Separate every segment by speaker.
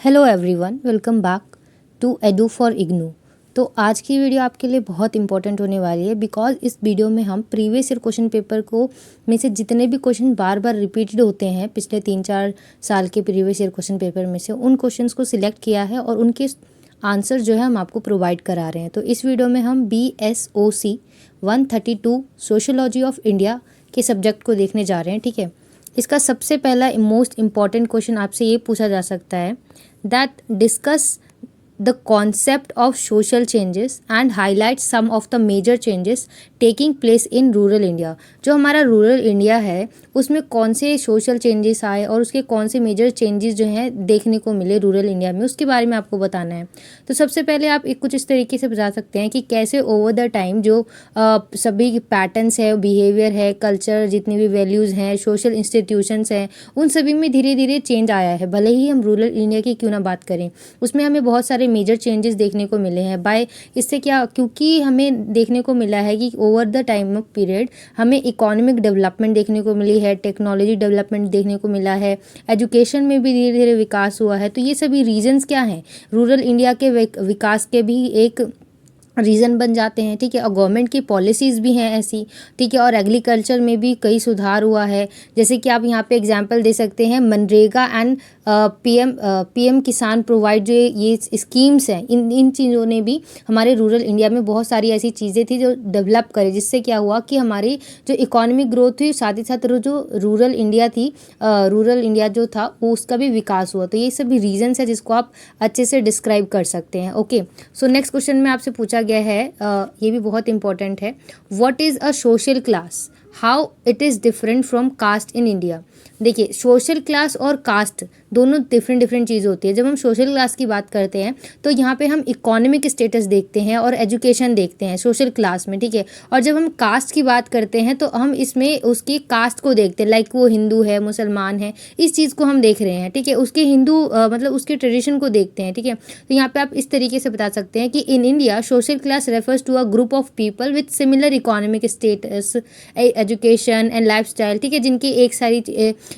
Speaker 1: Hello everyone, welcome back to Edu for IGNOU. तो आज की वीडियो आपके लिए बहुत इंपॉर्टेंट होने वाली है बिकॉज इस वीडियो में हम प्रीवियस ईयर क्वेश्चन पेपर को में से जितने भी क्वेश्चन बार बार रिपीटेड होते हैं पिछले 3-4 साल के प्रीवियस ईयर क्वेश्चन पेपर में से उन क्वेश्चंस को सिलेक्ट किया है और उनके आंसर जो है हम आपको प्रोवाइड करा रहे हैं। तो इस वीडियो में हम BSOC 132 सोशियोलॉजी ऑफ इंडिया के सब्जेक्ट को देखने जा रहे हैं। ठीक है, इसका सबसे पहला मोस्ट इम्पॉर्टेंट क्वेश्चन आपसे ये पूछा जा सकता है that discuss the concept of social changes and highlight some of the major changes taking place in rural India। जो हमारा रूरल इंडिया है उसमें कौन से सोशल चेंजेस आए और उसके कौन से मेजर चेंजेस जो हैं देखने को मिले रूरल इंडिया में, उसके बारे में आपको बताना है। तो सबसे पहले आप कुछ इस तरीके से बता सकते हैं कि कैसे ओवर द टाइम जो सभी पैटर्न्स है, बिहेवियर है, कल्चर, जितनी भी वैल्यूज़ हैं, सोशल इंस्टीट्यूशंस हैं, उन सभी में धीरे धीरे चेंज आया है। भले ही हम रूरल इंडिया की क्यों ना बात करें, उसमें हमें बहुत सारे मेजर चेंजेस देखने को मिले हैं। इससे क्या, क्योंकि हमें देखने को मिला है कि over the time of period हमें इकोनॉमिक डेवलपमेंट देखने को मिली है, टेक्नोलॉजी डेवलपमेंट देखने को मिला है, एजुकेशन में भी धीरे धीरे विकास हुआ है। तो ये सभी रीजंस क्या हैं, रूरल इंडिया के विकास के भी एक रीज़न बन जाते हैं। ठीक है, और गवर्नमेंट की पॉलिसीज़ भी हैं ऐसी। ठीक है, और एग्रीकल्चर में भी कई सुधार हुआ है। जैसे कि आप यहाँ पे एग्जांपल दे सकते हैं, मनरेगा एंड पीएम किसान प्रोवाइड जो ये स्कीम्स हैं, इन चीज़ों ने भी हमारे रूरल इंडिया में बहुत सारी ऐसी चीज़ें थी जो डेवलप करे, जिससे क्या हुआ कि हमारी जो इकोनॉमिक ग्रोथ हुई, साथ ही साथ जो रूरल इंडिया थी, रूरल इंडिया जो था वो उसका भी विकास हुआ। तो ये सभी रीजंस है जिसको आप अच्छे से डिस्क्राइब कर सकते हैं। ओके, सो नेक्स्ट क्वेश्चन में आपसे पूछा गया है, ये भी बहुत इंपॉर्टेंट है, what is a social class, how it is different from cast in India. देखिए, सोशल क्लास और कास्ट दोनों डिफरेंट चीज़ होती है। जब हम सोशल क्लास की बात करते हैं तो यहाँ पे हम इकोनॉमिक स्टेटस देखते हैं और एजुकेशन देखते हैं सोशल क्लास में। ठीक है, और जब हम कास्ट की बात करते हैं तो हम इसमें उसकी कास्ट को देखते हैं, लाइक वो हिंदू है, मुसलमान है, इस चीज़ को हम देख रहे हैं। ठीक है, उसके हिंदू मतलब उसके ट्रेडिशन को देखते हैं। ठीक है, तो यहाँ पे आप इस तरीके से बता सकते हैं कि in India social class refers to a group of people with similar economic status, education and lifestyle. ठीक है, जिनकी एक सारी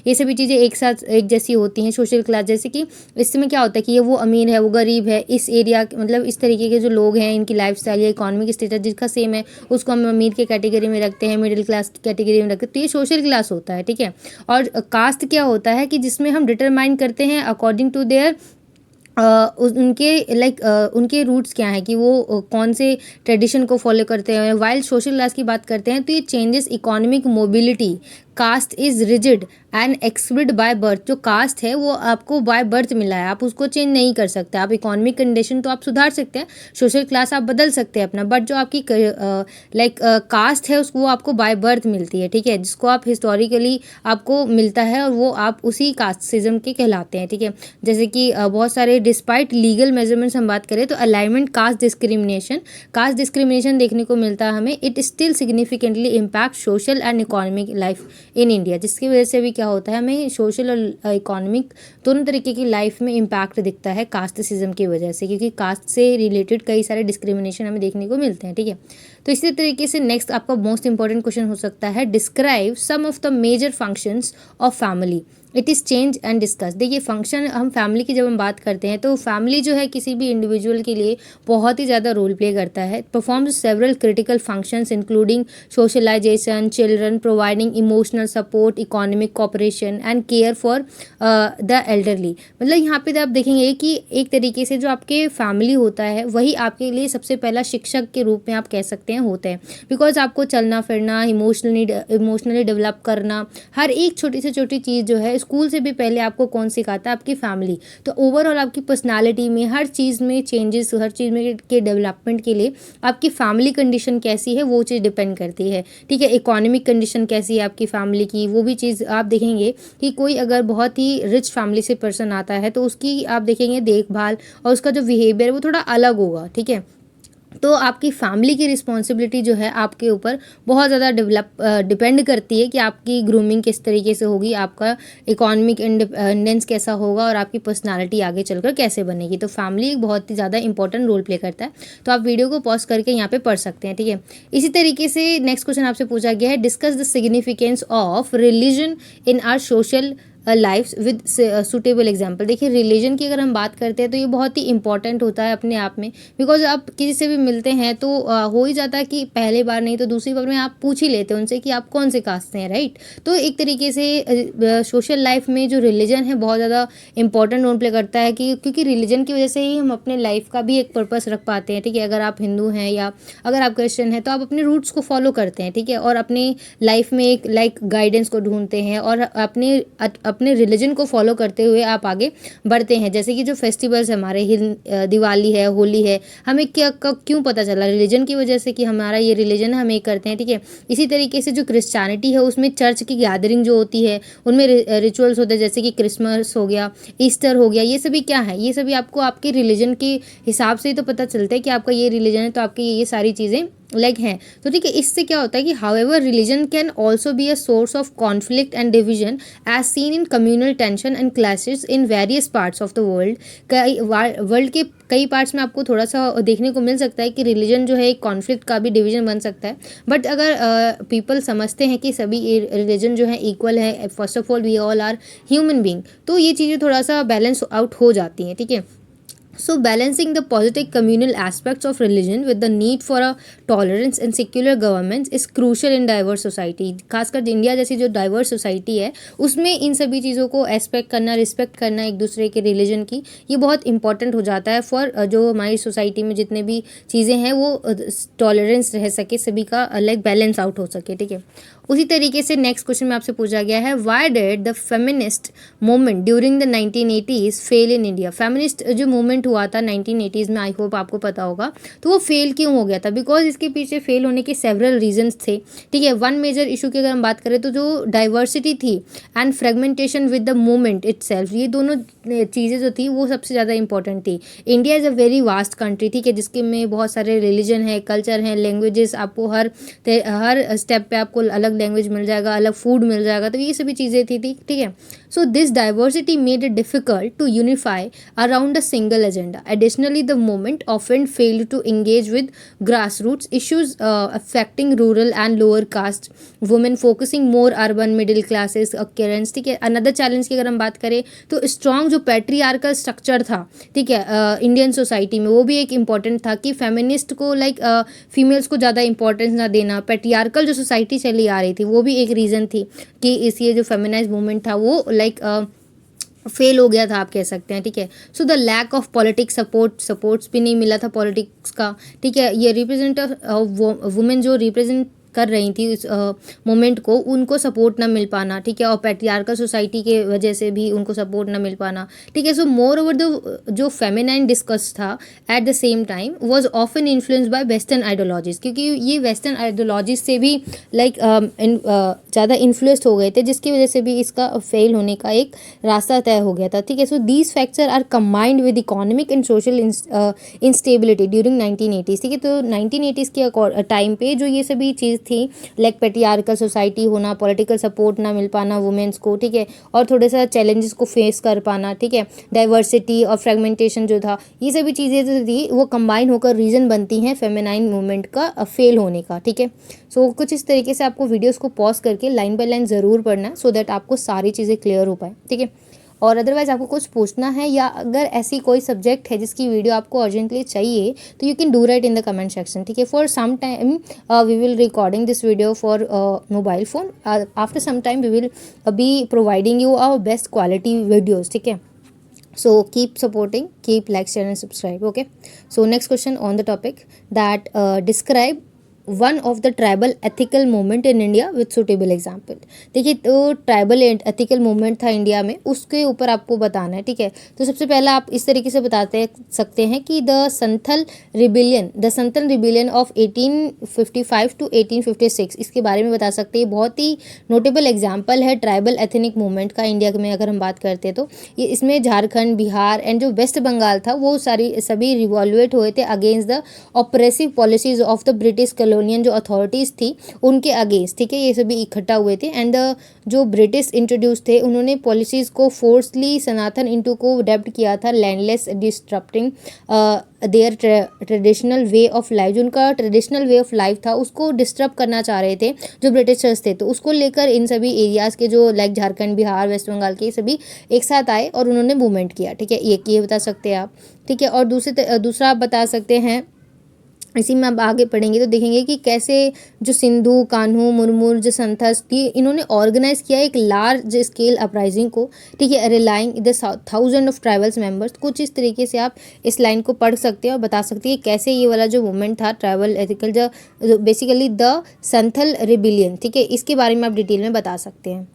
Speaker 1: ये सभी चीज़ें एक साथ एक जैसी होती हैं सोशल क्लास। जैसे कि इसमें क्या होता है कि ये वो अमीर है, वो गरीब है, इस एरिया मतलब इस तरीके के जो लोग हैं, इनकी लाइफ स्टाइल या इकोनॉमिक स्टेटस जिसका सेम है उसको हम अमीर के कैटेगरी में रखते हैं, मिडिल क्लास की कैटेगरी में रखते हैं। तो ये सोशल क्लास होता है। ठीक है, और कास्ट क्या होता है कि जिसमें हम डिटरमाइन करते हैं अकॉर्डिंग टू देयर उनके रूट्स क्या हैं कि वो कौन से ट्रेडिशन को फॉलो करते हैं। वाइल सोशल क्लास की बात करते हैं तो ये changes economic mobility, caste is rigid and explained by birth. जो कास्ट है वो आपको बाय बर्थ मिला है, आप उसको चेंज नहीं कर सकते। आप इकोनॉमिक कंडीशन तो आप सुधार सकते हैं, सोशल क्लास आप बदल सकते हैं अपना, बट जो आपकी कास्ट है उसको वो आपको बाय बर्थ मिलती है। ठीक है, जिसको आप हिस्टोरिकली आपको मिलता है और वो आप उसी कास्टिज्म के कहलाते हैं। ठीक है, जैसे कि बहुत सारे डिस्पाइट लीगल मेजरमेंट्स हम बात करें तो अलाइनमेंट कास्ट डिस्क्रिमिनेशन देखने को मिलता है हमें। It still significantly impact social and economic life in India, जिसकी वजह से भी क्या होता है, हमें सोशल और इकोनॉमिक दोनों तरीके की लाइफ में इम्पैक्ट दिखता है कास्टिज्म की वजह से, क्योंकि कास्ट से रिलेटेड कई सारे डिस्क्रिमिनेशन हमें देखने को मिलते हैं। ठीक है, तो इसी तरीके से नेक्स्ट आपका मोस्ट इंपॉर्टेंट क्वेश्चन हो सकता है, describe some of the major functions of family, it is change and discuss. देखिए, फंक्शन हम फैमिली की जब हम बात करते हैं तो फैमिली जो है किसी भी इंडिविजुअल के लिए बहुत ही ज़्यादा रोल प्ले करता है। Performs several critical functions including socialisation, children, providing emotional support, economic cooperation and care for the elderly. मतलब यहाँ पे आप देखेंगे कि एक तरीके से जो आपके फैमिली होता है वही आपके लिए सबसे पहला शिक्षक के रूप में आप कह सकते हैं होता है, बिकॉज आपको चलना फिरना, इमोशनली डेवलप करना, हर एक छोटी से छोटी चीज़ जो है स्कूल से भी पहले आपको कौन सिखाता है, आपकी फैमिली। तो ओवरऑल आपकी पर्सनालिटी में, हर चीज़ में चेंजेस, हर चीज़ में के डेवलपमेंट के लिए आपकी फैमिली कंडीशन कैसी है वो चीज़ डिपेंड करती है। ठीक है, इकोनॉमिक कंडीशन कैसी है आपकी फैमिली की, वो भी चीज़ आप देखेंगे कि कोई अगर बहुत ही रिच फैमिली से पर्सन आता है तो उसकी आप देखेंगे देखभाल और उसका जो बिहेवियर वो थोड़ा अलग होगा। ठीक है, तो आपकी फैमिली की रिस्पॉन्सिबिलिटी जो है आपके ऊपर बहुत ज़्यादा डिपेंड करती है कि आपकी ग्रूमिंग किस तरीके से होगी, आपका इकोनॉमिक इंडिपेंडेंस कैसा होगा और आपकी पर्सनालिटी आगे चलकर कैसे बनेगी। तो फैमिली एक बहुत ही ज़्यादा इंपॉर्टेंट रोल प्ले करता है। तो आप वीडियो को पॉज करके यहाँ पे पढ़ सकते हैं। ठीक है, इसी तरीके से नेक्स्ट क्वेश्चन आपसे पूछा गया है, discuss the significance of religion in our social lifes with suitable example. देखिए रिलीजन की अगर हम बात करते हैं तो ये बहुत ही इंपॉर्टेंट होता है अपने आप में, बिकॉज आप किसी से भी मिलते हैं तो हो ही जाता है कि पहले बार नहीं तो दूसरी बार में आप पूछ ही लेते हैं उनसे कि आप कौन से कास्ट से हैं, राइट। तो एक तरीके से सोशल लाइफ में जो रिलीजन है बहुत ज़्यादा इंपॉर्टेंट रोल प्ले करता है, कि क्योंकि रिलीजन की वजह से ही हम अपने लाइफ का भी एक पर्पस रख पाते हैं, ठीक है। अगर आप हिंदू हैं या अगर आप क्रिश्चियन हैं तो आप अपने रूट्स को फॉलो करते हैं, ठीक है, और अपनी लाइफ में एक गाइडेंस को ढूंढते हैं और अपने रिलीजन को फॉलो करते हुए आप आगे बढ़ते हैं। जैसे कि जो फेस्टिवल्स हमारे दिवाली है, होली है, हमें क्या क्यों पता चला, रिलीजन की वजह से कि हमारा ये रिलीजन है, हम ये करते हैं, ठीक है। इसी तरीके से जो क्रिश्चियनिटी है उसमें चर्च की गैदरिंग जो होती है उनमें रिचुअल्स होते हैं, जैसे कि क्रिसमस हो गया, ईस्टर हो गया, ये सभी क्या है, ये सभी आपको आपके रिलीजन के हिसाब से ही तो पता चलता है कि आपका ये रिलीजन है तो आपकी ये सारी चीज़ें हैं। तो ठीक है, इससे क्या होता है कि however religion can also be a source of conflict and division as seen in communal tension and clashes in various parts of the world. World के कई पार्ट्स में आपको थोड़ा सा देखने को मिल सकता है कि रिलीजन जो है एक कॉन्फ्लिक्ट का भी डिवीजन बन सकता है। बट अगर पीपल समझते हैं कि सभी रिलीजन जो है इक्वल है, first of all we all are human being, तो ये चीज़ें थोड़ा सा बैलेंस आउट हो जाती हैं, ठीक है। So balancing the positive communal aspects of religion with the need for a tolerance and secular governments is crucial in diverse society। खासकर इंडिया जैसी जो डाइवर्स सोसाइटी है उसमें इन सभी चीज़ों को एस्पेक्ट करना, रिस्पेक्ट करना एक दूसरे के रिलीजन की, ये बहुत इंपॉर्टेंट हो जाता है फॉर जो हमारी सोसाइटी में जितने भी चीज़ें हैं वो टॉलरेंस रह सके, सभी का बैलेंस आउट हो सके, ठीक है। उसी तरीके से नेक्स्ट क्वेश्चन में आपसे पूछा गया है, why did the feminist movement during the 1980s fail in India. Feminist जो मूवमेंट हुआ था 1980s में, आई होप आपको पता होगा, तो वो फेल क्यों हो गया था। बिकॉज इसके पीछे फेल होने के सेवरल रीजंस थे, ठीक है। वन मेजर इशू की अगर हम बात करें तो जो डाइवर्सिटी थी and fragmentation with the movement itself, ये दोनों चीज़ें जो थी वो सबसे ज़्यादा इंपॉर्टेंट थी। India is a very vast country, ठीक है, जिसके में बहुत सारे रिलीजन है, कल्चर हैं, लैंग्वेजेस, आपको हर स्टेप पे आपको अलग लैंग्वेज मिल जाएगा, अलग फूड मिल जाएगा, तो ये सभी चीज़ें थी, ठीक है। So this diversity made it difficult to unify around a single agenda. Additionally the movement often failed to engage with grass roots issues affecting rural and lower caste women, focusing more urban middle classes occurrence, ठीक है। Another challenge की अगर हम बात करें तो strong जो patriarchal structure था, ठीक है, इंडियन सोसाइटी में, वो भी एक इम्पॉर्टेंट था कि फेमिनिस्ट को फीमेल्स को ज़्यादा इंपॉर्टेंस ना देना, पैट्रियार्कल जो सोसाइटी चली आ रही थी वो भी एक रीज़न थी कि इस ये जो फेमिनाइज मूवमेंट था वो फेल हो गया था, आप कह सकते हैं, ठीक है। So the lack of politics supports भी नहीं मिला था पॉलिटिक्स का, ठीक है। ये रिप्रेजेंटेटिव वुमेन जो रिप्रेजेंट कर रही थी इस मोमेंट को, उनको सपोर्ट ना मिल पाना, ठीक है, और पैट्रियार्कल सोसाइटी के वजह से भी उनको सपोर्ट ना मिल पाना, ठीक है। सो मोर ओवर द जो फेमिनाइन डिस्कस था at the same time was often influenced by western ideologies, क्योंकि ये वेस्टर्न आइडियोलॉजीज से भी ज़्यादा इन्फ्लुएंस्ड हो गए थे, जिसकी वजह से भी इसका फेल होने का एक रास्ता तय हो गया था, ठीक है। So these factor are combined with economic and social instability during 1980s, ठीक है। तो 1980s के टाइम पे जो ये सभी चीज़ थी, पैट्रियार्कल सोसाइटी होना, पॉलिटिकल सपोर्ट ना मिल पाना वुमेन्स को, ठीक है, और थोड़े सा चैलेंजेस को फेस कर पाना, ठीक है, डाइवर्सिटी और फ्रेगमेंटेशन जो था, ये सभी चीज़ें जो थी वो कंबाइन होकर रीज़न बनती हैं फेमिनाइन मूवमेंट का फेल होने का, ठीक है। सो कुछ इस तरीके से आपको वीडियोस को पॉज करके लाइन बाय लाइन ज़रूर पढ़ना, सो दैट आपको सारी चीज़ें क्लियर हो पाए, ठीक है। और अदरवाइज़ आपको कुछ पूछना है या अगर ऐसी कोई सब्जेक्ट है जिसकी वीडियो आपको अर्जेंटली चाहिए तो you can do write in the comment section, ठीक है। For some time we will recording this video for mobile phone, after some time we will be providing you our best quality videos, ठीक है। So keep supporting, keep like, share and subscribe, okay. So next question on the topic that describe one of the tribal ethical movement in India with suitable example. देखिए, तो tribal ethical movement था India में, उसके ऊपर आपको बताना है, ठीक है। तो सबसे पहला आप इस तरीके से बताते सकते हैं कि the Santhal rebellion of 1855 to 1856, इसके बारे में बता सकते हैं। बहुत ही नोटेबल एग्जाम्पल है ट्राइबल एथनिक मूवमेंट का इंडिया में अगर हम बात करते हैं तो। ये इसमें झारखंड, बिहार एंड जो वेस्ट बंगाल था वो सभी रिवॉल्वेट हुए थे against the oppressive policies of the British colonial जो अथॉरिटीज़ थी उनके अगेंस्ट, ठीक है, ये सभी इकट्ठा हुए थे। एंड जो ब्रिटिश इंट्रोड्यूस थे उन्होंने पॉलिसीज़ को फोर्सली सनातन इंटू को अडेप्ट किया था, landless disrupting there traditional way of life. जो उनका ट्रेडिशनल वे ऑफ लाइफ था उसको डिस्टर्ब करना चाह रहे थे जो ब्रिटिशर्स थे, तो उसको लेकर इन सभी एरियाज़ के जो लाइक झारखंड, बिहार, वेस्ट बंगाल के सभी एक साथ आए और उन्होंने मूवमेंट किया, ठीक है, ये बता सकते हैं आप, ठीक है। और दूसरा आप बता सकते हैं, इसी में अब आगे पढ़ेंगे तो देखेंगे कि कैसे जो सिंधु, कान्हू, मुर्मू, जो संथस थी, इन्होंने ऑर्गेनाइज किया एक लार्ज स्केल अपराइजिंग को, ठीक है, relying the 1000 of tribals members. कुछ इस तरीके से आप इस लाइन को पढ़ सकते हैं और बता सकते हैं कैसे ये वाला जो मूवमेंट था ट्राइबल एथिकल, जो बेसिकली द संथल रिबिलियन, ठीक है, इसके बारे में आप डिटेल में बता सकते हैं।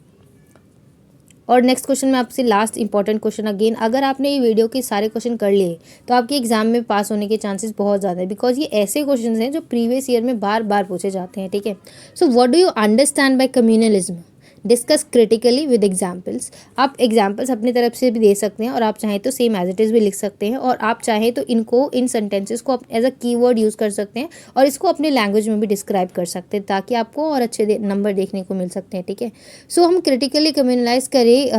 Speaker 1: और नेक्स्ट क्वेश्चन में आपसे लास्ट इंपॉर्टेंट क्वेश्चन अगेन, अगर आपने ये वीडियो के सारे क्वेश्चन कर लिए तो आपके एग्जाम में पास होने के चांसेस बहुत ज़्यादा है, बिकॉज ये ऐसे क्वेश्चन हैं जो प्रीवियस ईयर में बार बार पूछे जाते हैं, ठीक है। So what do you understand by communalism, discuss critically with examples. आप एग्जाम्पल्स अपनी तरफ से भी दे सकते हैं और आप चाहें तो सेम एज इट इज़ भी लिख सकते हैं, और आप चाहें तो इन सेंटेंसेस को एज अ कीवर्ड यूज़ कर सकते हैं और इसको अपने लैंग्वेज में भी डिस्क्राइब कर सकते हैं ताकि आपको और अच्छे नंबर देखने को मिल सकते हैं, ठीक है। सो हम क्रिटिकली कम्युनलाइज करें,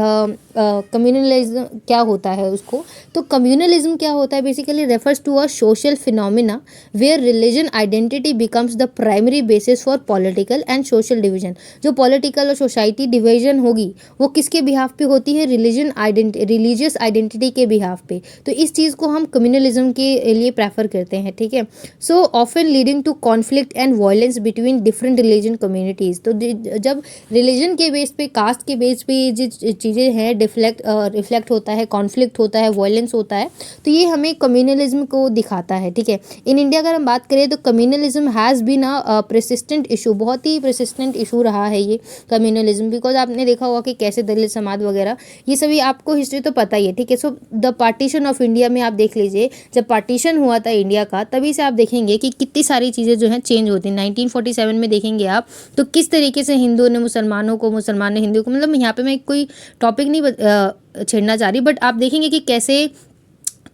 Speaker 1: कम्युनलिज्म क्या होता है उसको, तो कम्युनलिज्म क्या होता है, basically refers to a social phenomena where religion identity becomes the primary basis for political and social division. जो पॉलिटिकल और सोसाइटी डिवीजन होगी वो किसके बिहाफ पे होती है, रिलीजियस आइडेंटिटी के बिहाफ पे। तो इस चीज़ को हम कम्युनलिज्म के लिए प्रेफर करते हैं, ठीक है। So often leading to conflict and violence between different religion communities. तो जब रिलीजन के बेस पे, कास्ट के बेस पे जो चीज़ें हैं रिफ्लेक्ट होता है, कॉन्फ्लिक्ट होता है, वायलेंस होता है, तो ये हमें कम्युनलिज्म को दिखाता है, ठीक है। इन इंडिया अगर हम बात करें तो communalism has been a persistent issue, बहुत ही परसिस्टेंट इशू रहा है ये कम्युनलिज्म, बिकॉज आपने देखा होगा कि कैसे दलित समाज वगैरह, ये सभी आपको हिस्ट्री तो पता ही है, ठीक है। So the partition of India में आप देख लीजिए, जब पार्टीशन हुआ था इंडिया का, तभी से आप देखेंगे कि कितनी सारी चीज़ें जो हैं चेंज होती हैं। 1947 में देखेंगे आप तो किस तरीके से हिंदुओं ने मुसलमानों को, मुसलमान ने हिंदू को, मतलब यहाँ पे मैं कोई टॉपिक नहीं छेड़ना चाह रही, बट आप देखेंगे कि कैसे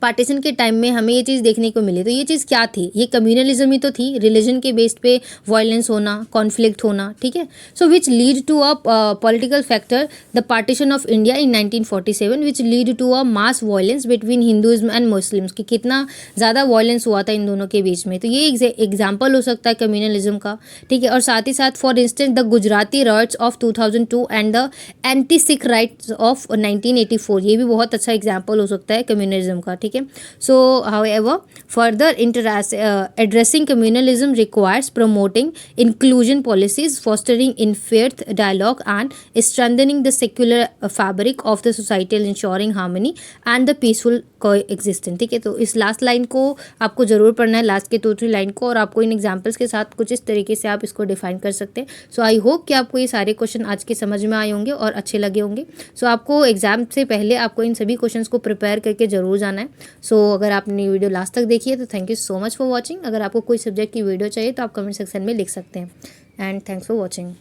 Speaker 1: पार्टीशन के टाइम में हमें ये चीज़ देखने को मिली। तो ये चीज़ क्या थी, ये कम्युनलिज्म ही तो थी, रिलीजन के बेस पे वायलेंस होना, कॉन्फ्लिक्ट होना, ठीक है। So which lead to a political factor the partition of India in 1947 which lead to a mass violence between Hinduism and Muslims, कि कितना ज़्यादा वायलेंस हुआ था इन दोनों के बीच में। तो ये एग्जाम्पल हो सकता है कम्युनलिज्म का, ठीक है। और साथ ही साथ for instance the Gujarati rights of 2002 and the anti Sikh rights of 1984, ये भी बहुत अच्छा एग्जाम्पल हो सकता है कम्युनलिज्म का, ठीक है। So however further addressing communalism requires promoting inclusion policies, fostering in faith dialogue and strengthening the secular fabric of the society, ensuring harmony and the peaceful coexistence, ठीक है। तो इस लास्ट लाइन को आपको जरूर पढ़ना है, लास्ट के 2-3 लाइन को, और आपको इन एग्जाम्पल्स के साथ कुछ इस तरीके से आप इसको डिफाइन कर सकते हैं। सो आई होप कि आपको ये सारे क्वेश्चन आज के समझ में आए होंगे और अच्छे लगे होंगे। सो आपको एग्जाम से पहले आपको इन सभी क्वेश्चंस को प्रिपेयर करके जरूर जाना है। सो अगर आपने वीडियो लास्ट तक देखी है तो thank you so much for watching. अगर आपको कोई सब्जेक्ट की वीडियो चाहिए तो आप कमेंट सेक्शन में लिख सकते हैं। And thanks for watching.